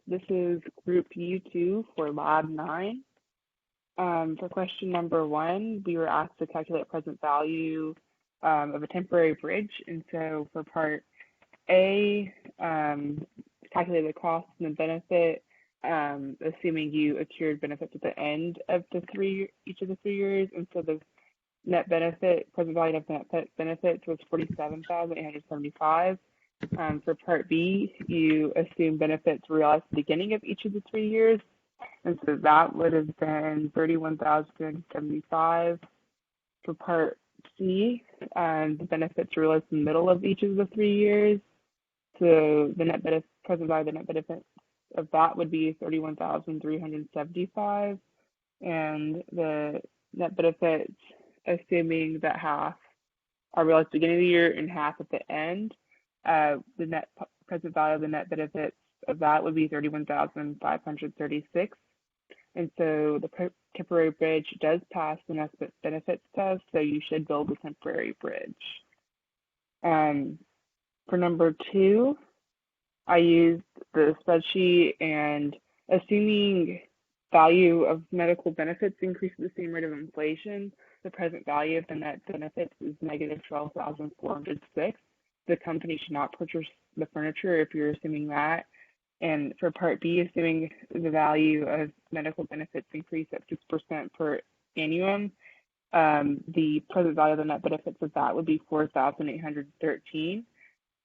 This is Group U2 for Lab 9. For question number 1, we were asked to calculate present value of a temporary bridge. And so for part A, calculate the cost and the benefit, assuming you accrued benefits at the end of each of the 3 years. And so the net benefit, present value of net benefits was $47,875. For part B, you assume benefits realized at the beginning of each of the 3 years. And so that would have been $31,275. For part C, the benefits realized in the middle of each of the 3 years. So the net benefit, present value of the net benefit of that would be $31,375. And the net benefits, assuming that half are realized at the beginning of the year and half at the end, the net present value of the net benefits of that would be $31,536. And so the temporary bridge does pass the net benefits test, so you should build a temporary bridge. For number 2, I used the spreadsheet, and assuming value of medical benefits increase at the same rate of inflation, the present value of the net benefits is negative $12,406. The company should not purchase the furniture if you're assuming that. And for part B, assuming the value of medical benefits increase at 6% per annum, the present value of the net benefits of that would be $4,813.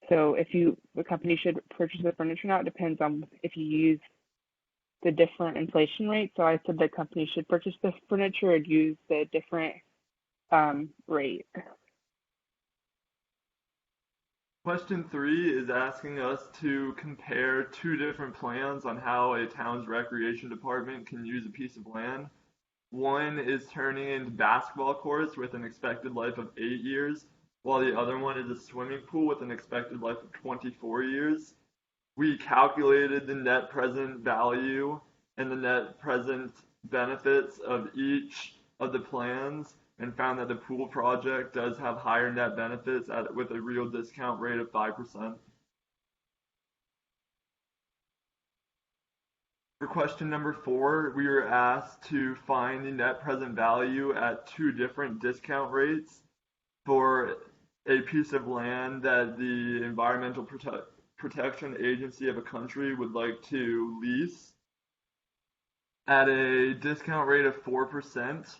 So if the company should purchase the furniture now, it depends on if you use the different inflation rate. So I said the company should purchase the furniture and use the different rate. Question 3 is asking us to compare 2 different plans on how a town's recreation department can use a piece of land. One is turning into basketball courts with an expected life of 8 years, while the other one is a swimming pool with an expected life of 24 years. We calculated the net present value and the net present benefits of each of the plans and found that the pool project does have higher net benefits with a real discount rate of 5%. For question number 4, we were asked to find the net present value at 2 different discount rates for a piece of land that the Environmental Protection Agency of a country would like to lease. At a discount rate of 4%,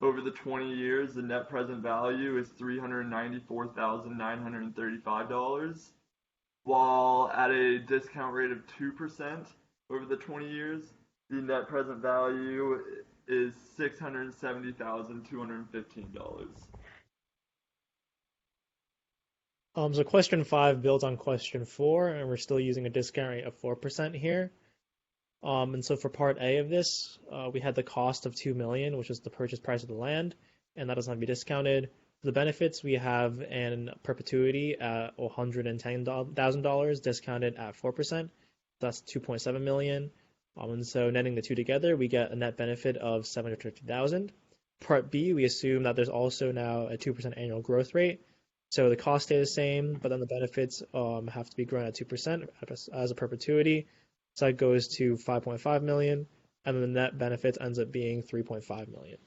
over the 20 years, the net present value is $394,935, while at a discount rate of 2% over the 20 years, the net present value is $670,215. So question 5 builds on question 4, and we're still using a discount rate of 4% here. And so for part A of this, we had the cost of $2 million, which is the purchase price of the land, and that doesn't have to be discounted. For the benefits, we have an perpetuity at $110,000 discounted at 4%. That's $2.7 million. And so netting the two together, we get a net benefit of $750,000. Part B, we assume that there's also now a 2% annual growth rate. So the cost stays the same, but then the benefits have to be grown at 2% as a perpetuity. So that goes to $5.5 million, and then the net benefits ends up being $3.5 million.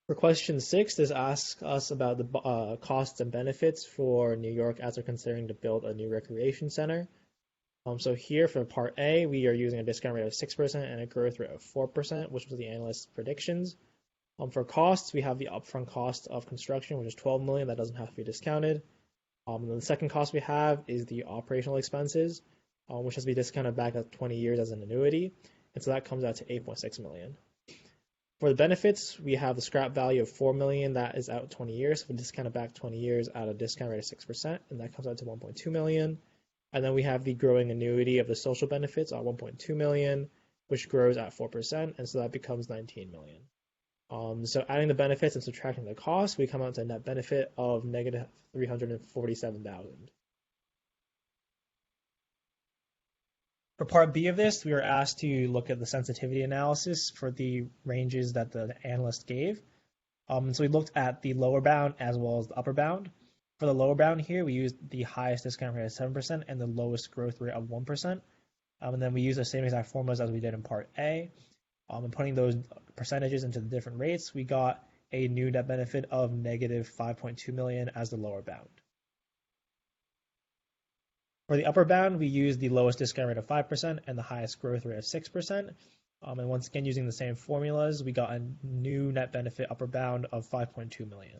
For question 6, this asks us about the costs and benefits for New York as they're considering to build a new recreation center. So here for part A, we are using a discount rate of 6% and a growth rate of 4%, which was the analyst's predictions. For costs, we have the upfront cost of construction, which is $12 million. That doesn't have to be discounted. And then the second cost we have is the operational expenses, which has to be discounted back at 20 years as an annuity. And so that comes out to $8.6 million. For the benefits, we have the scrap value of $4 million. That is out 20 years. So we discount it back 20 years at a discount rate of 6%, and that comes out to $1.2 million. And then we have the growing annuity of the social benefits at $1.2 million, which grows at 4%, and so that becomes $19 million. So adding the benefits and subtracting the costs, we come out to a net benefit of negative $347,000. For part B of this, we were asked to look at the sensitivity analysis for the ranges that the analyst gave. So we looked at the lower bound as well as the upper bound. For the lower bound here, we used the highest discount rate of 7% and the lowest growth rate of 1%. And then we use the same exact formulas as we did in Part A. And putting those percentages into the different rates, we got a new net benefit of negative 5.2 million as the lower bound. For the upper bound, we used the lowest discount rate of 5% and the highest growth rate of 6%. And once again, using the same formulas, we got a new net benefit upper bound of 5.2 million.